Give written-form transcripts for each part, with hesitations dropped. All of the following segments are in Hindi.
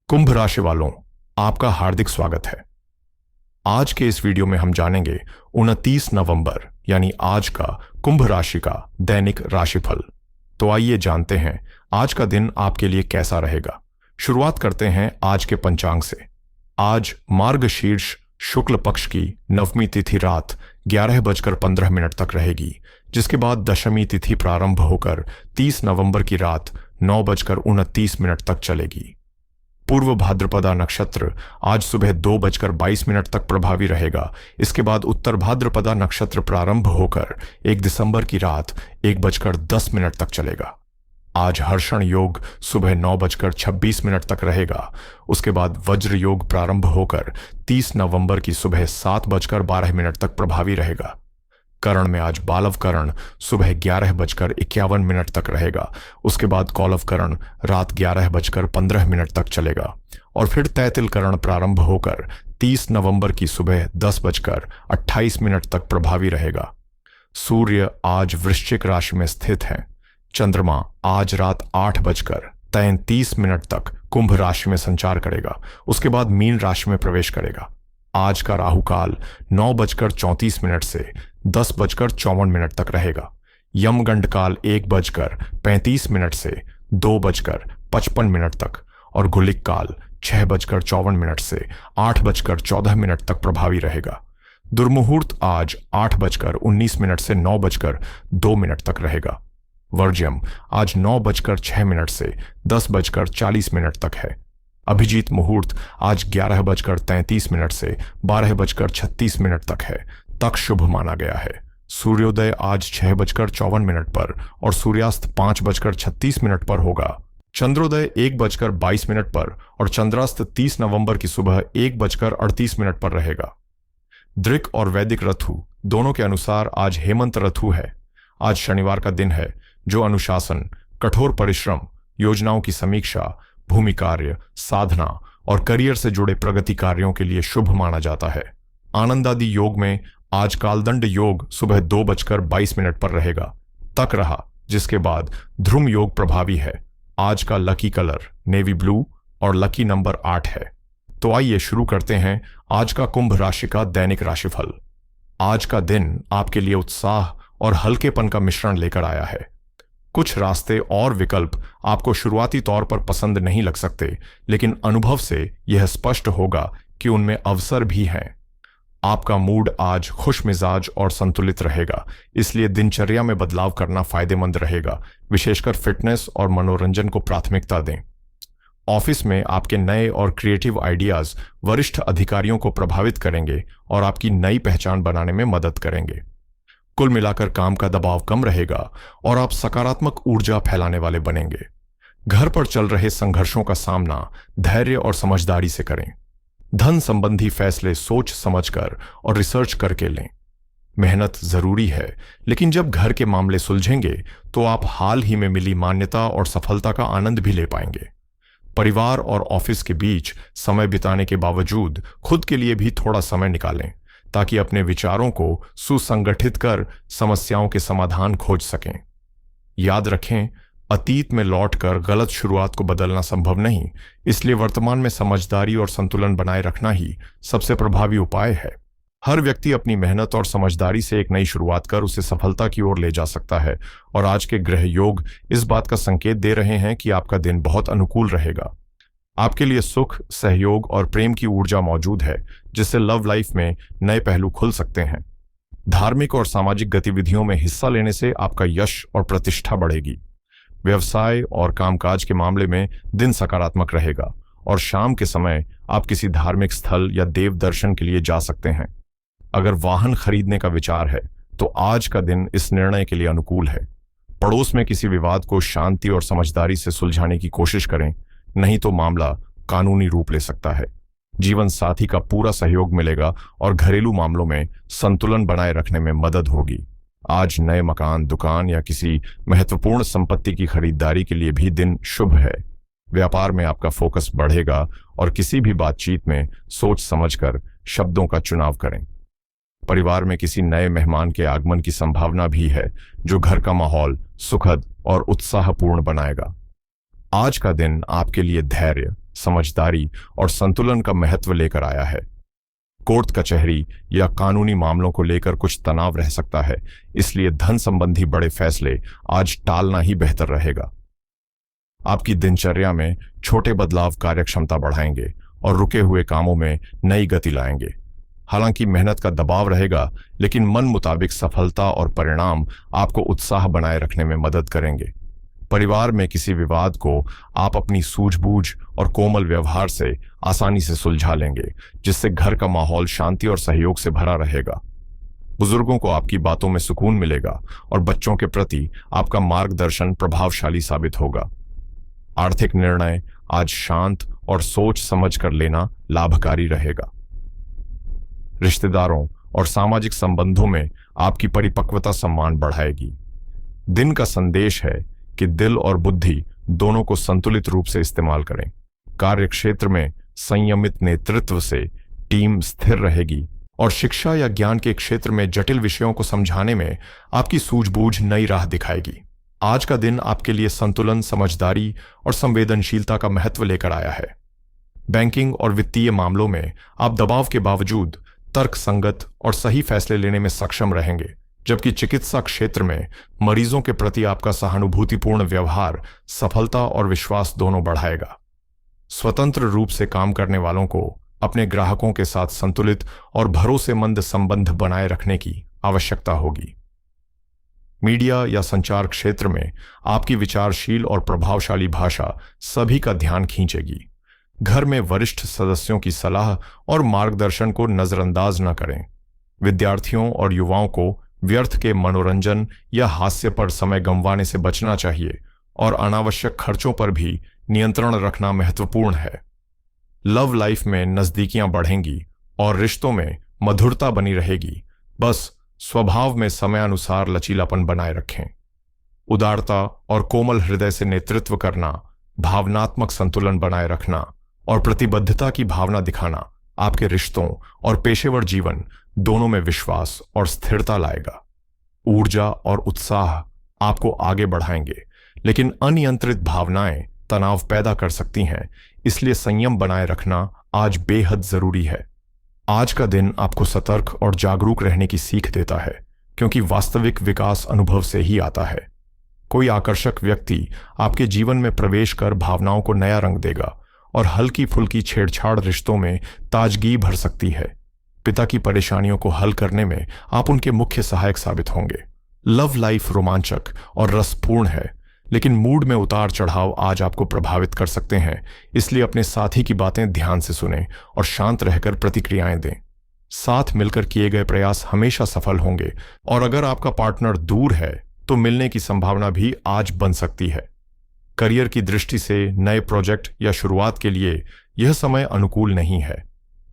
कुंभ राशि वालों, आपका हार्दिक स्वागत है। आज के इस वीडियो में हम जानेंगे 29 नवंबर यानी आज का कुंभ राशि का दैनिक राशिफल। तो आइए जानते हैं आज का दिन आपके लिए कैसा रहेगा। शुरुआत करते हैं आज के पंचांग से। आज मार्गशीर्ष शुक्ल पक्ष की नवमी तिथि रात 11:15 तक रहेगी, जिसके बाद दशमी तिथि प्रारंभ होकर 30 नवंबर की रात 9:29 तक चलेगी। पूर्व भाद्रपदा नक्षत्र आज सुबह 2:22 तक प्रभावी रहेगा। इसके बाद उत्तर भाद्रपदा नक्षत्र प्रारंभ होकर 1 दिसंबर की रात 1:10 तक चलेगा। आज हर्षण योग सुबह 9:26 तक रहेगा। उसके बाद वज्र योग प्रारंभ होकर 30 नवंबर की सुबह 7:12 तक प्रभावी रहेगा। करण में आज बालव करण सुबह 11:51 तक रहेगा। उसके बाद कौलव करण रात 11:15 तक चलेगा और फिर तैतिल करण प्रारंभ होकर 30 नवंबर की सुबह 10:28 तक प्रभावी रहेगा। सूर्य आज वृश्चिक राशि में स्थित है। चंद्रमा आज रात 8:33 तक कुंभ राशि में संचार करेगा। उसके बाद मीन राशि में प्रवेश करेगा। आज का राहु काल 9:34 से 10:54 तक रहेगा। यमगंड काल 1:35 से 2:55 तक और गुलिक काल 6:54 से 8:14 तक प्रभावी रहेगा। दुर्मुहूर्त आज 8:19 से 9:02 तक रहेगा। वर्ज्यम आज 9:06 से 10:40 तक है। अभिजीत मुहूर्त आज 11:33 से 12:36 तक है। तक शुभ माना गया है। सूर्योदय आज 6:54 पर और सूर्यास्त 5:36 पर होगा। चंद्रोदय 1:22 पर और चंद्रास्त 30 नवंबर की सुबह 1:38 पर रहेगा। दृक और वैदिक ऋतु दोनों के अनुसार आज हेमंत ऋतु है। आज शनिवार का दिन है, जो अनुशासन, कठोर परिश्रम, योजनाओं की समीक्षा, भूमि कार्य, साधना और करियर से जुड़े प्रगति कार्यों के लिए शुभ माना जाता है। आनंदादि योग में आज कालदंड योग सुबह 2:22 पर रहेगा। तक रहा, जिसके बाद ध्रुम योग प्रभावी है। आज का लकी कलर नेवी ब्लू और लकी नंबर 8 है। तो आइए शुरू करते हैं आज का कुंभ राशि का दैनिक राशिफल। आज का दिन आपके लिए उत्साह और हल्केपन का मिश्रण लेकर आया है। कुछ रास्ते और विकल्प आपको शुरुआती तौर पर पसंद नहीं लग सकते, लेकिन अनुभव से यह स्पष्ट होगा कि उनमें अवसर भी हैं। आपका मूड आज खुश मिजाज और संतुलित रहेगा, इसलिए दिनचर्या में बदलाव करना फायदेमंद रहेगा। विशेषकर फिटनेस और मनोरंजन को प्राथमिकता दें। ऑफिस में आपके नए और क्रिएटिव आइडियाज वरिष्ठ अधिकारियों को प्रभावित करेंगे और आपकी नई पहचान बनाने में मदद करेंगे। कुल मिलाकर काम का दबाव कम रहेगा और आप सकारात्मक ऊर्जा फैलाने वाले बनेंगे। घर पर चल रहे संघर्षों का सामना धैर्य और समझदारी से करें। धन संबंधी फैसले सोच समझकर और रिसर्च करके लें। मेहनत जरूरी है, लेकिन जब घर के मामले सुलझेंगे तो आप हाल ही में मिली मान्यता और सफलता का आनंद भी ले पाएंगे। परिवार और ऑफिस के बीच समय बिताने के बावजूद खुद के लिए भी थोड़ा समय निकालें, ताकि अपने विचारों को सुसंगठित कर समस्याओं के समाधान खोज सकें। याद रखें, अतीत में लौटकर गलत शुरुआत को बदलना संभव नहीं, इसलिए वर्तमान में समझदारी और संतुलन बनाए रखना ही सबसे प्रभावी उपाय है। हर व्यक्ति अपनी मेहनत और समझदारी से एक नई शुरुआत कर उसे सफलता की ओर ले जा सकता है और आज के ग्रह योग इस बात का संकेत दे रहे हैं कि आपका दिन बहुत अनुकूल रहेगा। आपके लिए सुख, सहयोग और प्रेम की ऊर्जा मौजूद है, जिससे लव लाइफ में नए पहलू खुल सकते हैं। धार्मिक और सामाजिक गतिविधियों में हिस्सा लेने से आपका यश और प्रतिष्ठा बढ़ेगी। व्यवसाय और कामकाज के मामले में दिन सकारात्मक रहेगा और शाम के समय आप किसी धार्मिक स्थल या देव दर्शन के लिए जा सकते हैं। अगर वाहन खरीदने का विचार है तो आज का दिन इस निर्णय के लिए अनुकूल है। पड़ोस में किसी विवाद को शांति और समझदारी से सुलझाने की कोशिश करें, नहीं तो मामला कानूनी रूप ले सकता है। जीवन साथी का पूरा सहयोग मिलेगा और घरेलू मामलों में संतुलन बनाए रखने में मदद होगी। आज नए मकान, दुकान या किसी महत्वपूर्ण संपत्ति की खरीदारी के लिए भी दिन शुभ है। व्यापार में आपका फोकस बढ़ेगा और किसी भी बातचीत में सोच समझकर शब्दों का चुनाव करें। परिवार में किसी नए मेहमान के आगमन की संभावना भी है, जो घर का माहौल सुखद और उत्साहपूर्ण बनाएगा। आज का दिन आपके लिए धैर्य, समझदारी और संतुलन का महत्व लेकर आया है। कोर्ट कचहरी या कानूनी मामलों को लेकर कुछ तनाव रह सकता है, इसलिए धन संबंधी बड़े फैसले आज टालना ही बेहतर रहेगा। आपकी दिनचर्या में छोटे बदलाव कार्यक्षमता बढ़ाएंगे और रुके हुए कामों में नई गति लाएंगे। हालांकि मेहनत का दबाव रहेगा, लेकिन मन मुताबिक सफलता और परिणाम आपको उत्साह बनाए रखने में मदद करेंगे। परिवार में किसी विवाद को आप अपनी सूझबूझ और कोमल व्यवहार से आसानी से सुलझा लेंगे, जिससे घर का माहौल शांति और सहयोग से भरा रहेगा। बुजुर्गों को आपकी बातों में सुकून मिलेगा और बच्चों के प्रति आपका मार्गदर्शन प्रभावशाली साबित होगा। आर्थिक निर्णय आज शांत और सोच समझ कर लेना लाभकारी रहेगा। रिश्तेदारों और सामाजिक संबंधों में आपकी परिपक्वता सम्मान बढ़ाएगी। दिन का संदेश है कि दिल और बुद्धि दोनों को संतुलित रूप से इस्तेमाल करें। कार्यक्षेत्र में संयमित नेतृत्व से टीम स्थिर रहेगी और शिक्षा या ज्ञान के क्षेत्र में जटिल विषयों को समझाने में आपकी सूझबूझ नई राह दिखाएगी। आज का दिन आपके लिए संतुलन, समझदारी और संवेदनशीलता का महत्व लेकर आया है। बैंकिंग और वित्तीय मामलों में आप दबाव के बावजूद तर्क संगत और सही फैसले लेने में सक्षम रहेंगे, जबकि चिकित्सा क्षेत्र में मरीजों के प्रति आपका सहानुभूतिपूर्ण व्यवहार सफलता और विश्वास दोनों बढ़ाएगा। स्वतंत्र रूप से काम करने वालों को अपने ग्राहकों के साथ संतुलित और भरोसेमंद संबंध बनाए रखने की आवश्यकता होगी। मीडिया या संचार क्षेत्र में आपकी विचारशील और प्रभावशाली भाषा सभी का ध्यान खींचेगी। घर में वरिष्ठ सदस्यों की सलाह और मार्गदर्शन को नजरअंदाज न करें। विद्यार्थियों और युवाओं को व्यर्थ के मनोरंजन या हास्य पर समय गंवाने से बचना चाहिए और अनावश्यक खर्चों पर भी नियंत्रण रखना महत्वपूर्ण है। लव लाइफ में नजदीकियां बढ़ेंगी और रिश्तों में मधुरता बनी रहेगी। बस स्वभाव में समयानुसार लचीलापन बनाए रखें। उदारता और कोमल हृदय से नेतृत्व करना, भावनात्मक संतुलन बनाए रखना और प्रतिबद्धता की भावना दिखाना आपके रिश्तों और पेशेवर जीवन दोनों में विश्वास और स्थिरता लाएगा। ऊर्जा और उत्साह आपको आगे बढ़ाएंगे, लेकिन अनियंत्रित भावनाएं तनाव पैदा कर सकती हैं, इसलिए संयम बनाए रखना आज बेहद जरूरी है। आज का दिन आपको सतर्क और जागरूक रहने की सीख देता है, क्योंकि वास्तविक विकास अनुभव से ही आता है। कोई आकर्षक व्यक्ति आपके जीवन में प्रवेश कर भावनाओं को नया रंग देगा और हल्की फुल्की छेड़छाड़ रिश्तों में ताजगी भर सकती है। पिता की परेशानियों को हल करने में आप उनके मुख्य सहायक साबित होंगे। लव लाइफ रोमांचक और रसपूर्ण है, लेकिन मूड में उतार चढ़ाव आज आपको प्रभावित कर सकते हैं, इसलिए अपने साथी की बातें ध्यान से सुनें और शांत रहकर प्रतिक्रियाएं दें। साथ मिलकर किए गए प्रयास हमेशा सफल होंगे और अगर आपका पार्टनर दूर है तो मिलने की संभावना भी आज बन सकती है। करियर की दृष्टि से नए प्रोजेक्ट या शुरुआत के लिए यह समय अनुकूल नहीं है।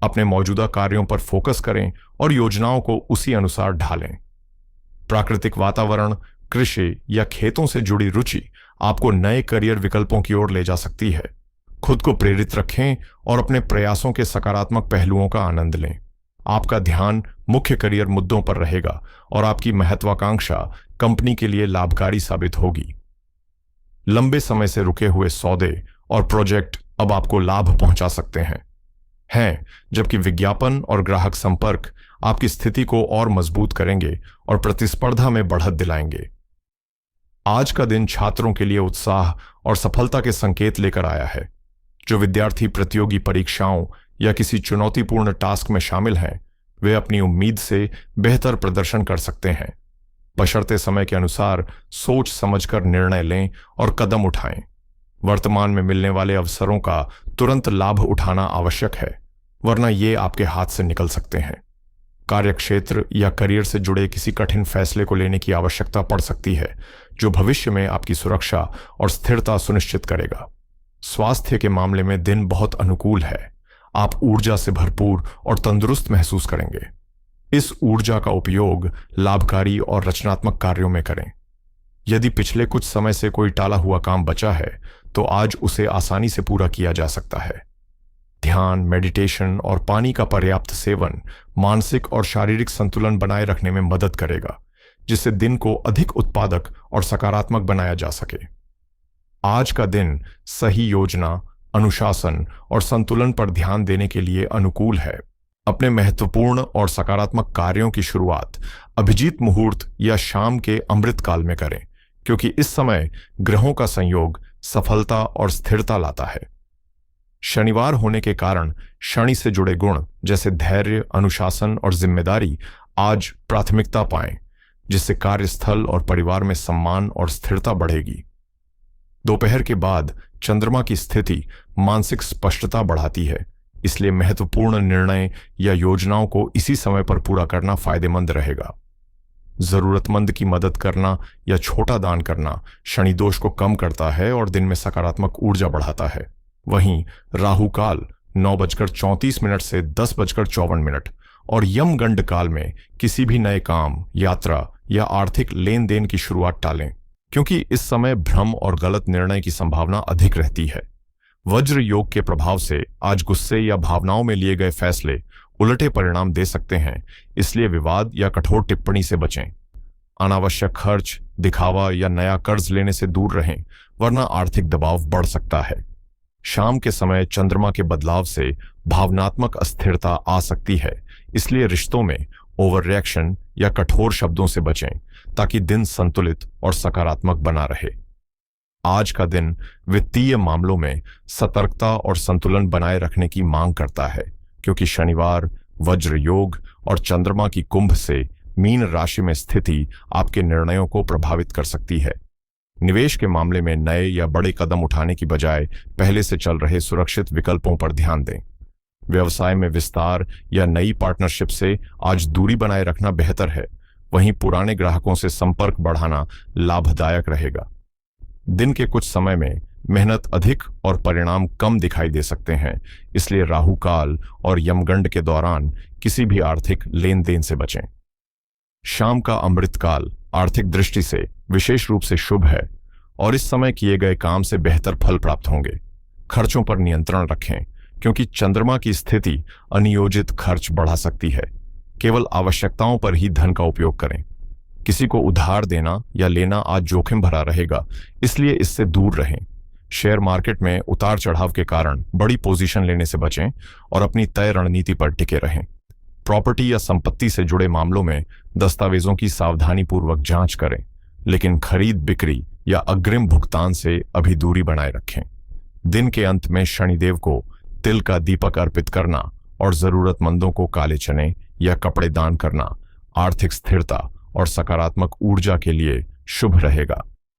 अपने मौजूदा कार्यों पर फोकस करें और योजनाओं को उसी अनुसार ढालें। प्राकृतिक वातावरण, कृषि या खेतों से जुड़ी रुचि आपको नए करियर विकल्पों की ओर ले जा सकती है। खुद को प्रेरित रखें और अपने प्रयासों के सकारात्मक पहलुओं का आनंद लें। आपका ध्यान मुख्य करियर मुद्दों पर रहेगा और आपकी महत्वाकांक्षा कंपनी के लिए लाभकारी साबित होगी। लंबे समय से रुके हुए सौदे और प्रोजेक्ट अब आपको लाभ पहुंचा सकते हैं, जबकि विज्ञापन और ग्राहक संपर्क आपकी स्थिति को और मजबूत करेंगे और प्रतिस्पर्धा में बढ़त दिलाएंगे। आज का दिन छात्रों के लिए उत्साह और सफलता के संकेत लेकर आया है। जो विद्यार्थी प्रतियोगी परीक्षाओं या किसी चुनौतीपूर्ण टास्क में शामिल हैं, वे अपनी उम्मीद से बेहतर प्रदर्शन कर सकते हैं। बशर्ते समय के अनुसार सोच समझकर निर्णय लें और कदम उठाएं। वर्तमान में मिलने वाले अवसरों का तुरंत लाभ उठाना आवश्यक है, वरना ये आपके हाथ से निकल सकते हैं। कार्यक्षेत्र या करियर से जुड़े किसी कठिन फैसले को लेने की आवश्यकता पड़ सकती है, जो भविष्य में आपकी सुरक्षा और स्थिरता सुनिश्चित करेगा। स्वास्थ्य के मामले में दिन बहुत अनुकूल है। आप ऊर्जा से भरपूर और तंदुरुस्त महसूस करेंगे। इस ऊर्जा का उपयोग लाभकारी और रचनात्मक कार्यों में करें। यदि पिछले कुछ समय से कोई टाला हुआ काम बचा है, तो आज उसे आसानी से पूरा किया जा सकता है। ध्यान, मेडिटेशन और पानी का पर्याप्त सेवन मानसिक और शारीरिक संतुलन बनाए रखने में मदद करेगा, जिससे दिन को अधिक उत्पादक और सकारात्मक बनाया जा सके। आज का दिन सही योजना, अनुशासन और संतुलन पर ध्यान देने के लिए अनुकूल है। अपने महत्वपूर्ण और सकारात्मक कार्यों की शुरुआत अभिजीत मुहूर्त या शाम के अमृत काल में करें, क्योंकि इस समय ग्रहों का संयोग सफलता और स्थिरता लाता है। शनिवार होने के कारण शनि से जुड़े गुण जैसे धैर्य, अनुशासन और जिम्मेदारी आज प्राथमिकता पाएं, जिससे कार्यस्थल और परिवार में सम्मान और स्थिरता बढ़ेगी। दोपहर के बाद चंद्रमा की स्थिति मानसिक स्पष्टता बढ़ाती है, इसलिए महत्वपूर्ण निर्णय या योजनाओं को इसी समय पर पूरा करना फायदेमंद रहेगा। जरूरतमंद की मदद करना या छोटा दान करना शनि दोष को कम करता है और दिन में सकारात्मक ऊर्जा बढ़ाता है। वहीं राहु काल 9:34 से 10:54 और यमगंड काल में किसी भी नए काम, यात्रा या आर्थिक लेन देन की शुरुआत टालें, क्योंकि इस समय भ्रम और गलत निर्णय की संभावना अधिक रहती है। वज्र योग के प्रभाव से आज गुस्से या भावनाओं में लिए गए फैसले उलटे परिणाम दे सकते हैं, इसलिए विवाद या कठोर टिप्पणी से बचें। अनावश्यक खर्च, दिखावा या नया कर्ज लेने से दूर रहें, वरना आर्थिक दबाव बढ़ सकता है। शाम के समय चंद्रमा के बदलाव से भावनात्मक अस्थिरता आ सकती है, इसलिए रिश्तों में ओवर रिएक्शन या कठोर शब्दों से बचें, ताकि दिन संतुलित और सकारात्मक बना रहे। आज का दिन वित्तीय मामलों में सतर्कता और संतुलन बनाए रखने की मांग करता है, क्योंकि शनिवार, वज्र योग और चंद्रमा की कुंभ से मीन राशि में स्थिति आपके निर्णयों को प्रभावित कर सकती है। निवेश के मामले में नए या बड़े कदम उठाने की बजाय पहले से चल रहे सुरक्षित विकल्पों पर ध्यान दें। व्यवसाय में विस्तार या नई पार्टनरशिप से आज दूरी बनाए रखना बेहतर है। वहीं पुराने ग्राहकों से संपर्क बढ़ाना लाभदायक रहेगा। दिन के कुछ समय में मेहनत अधिक और परिणाम कम दिखाई दे सकते हैं, इसलिए राहु काल और यमगंड के दौरान किसी भी आर्थिक लेन देन से बचें। शाम का अमृत काल आर्थिक दृष्टि से विशेष रूप से शुभ है और इस समय किए गए काम से बेहतर फल प्राप्त होंगे। खर्चों पर नियंत्रण रखें, क्योंकि चंद्रमा की स्थिति अनियोजित खर्च बढ़ा सकती है। केवल आवश्यकताओं पर ही धन का उपयोग करें। किसी को उधार देना या लेना आज जोखिम भरा रहेगा, इसलिए इससे दूर रहें। शेयर मार्केट में उतार चढ़ाव के कारण बड़ी पोजीशन लेने से बचें और अपनी तय रणनीति पर टिके रहें। प्रॉपर्टी या संपत्ति से जुड़े मामलों में दस्तावेजों की सावधानीपूर्वक जांच करें, लेकिन खरीद बिक्री या अग्रिम भुगतान से अभी दूरी बनाए रखें। दिन के अंत में शनिदेव को तिल का दीपक अर्पित करना और जरूरतमंदों को काले चने या कपड़े दान करना आर्थिक स्थिरता और सकारात्मक ऊर्जा के लिए शुभ रहेगा।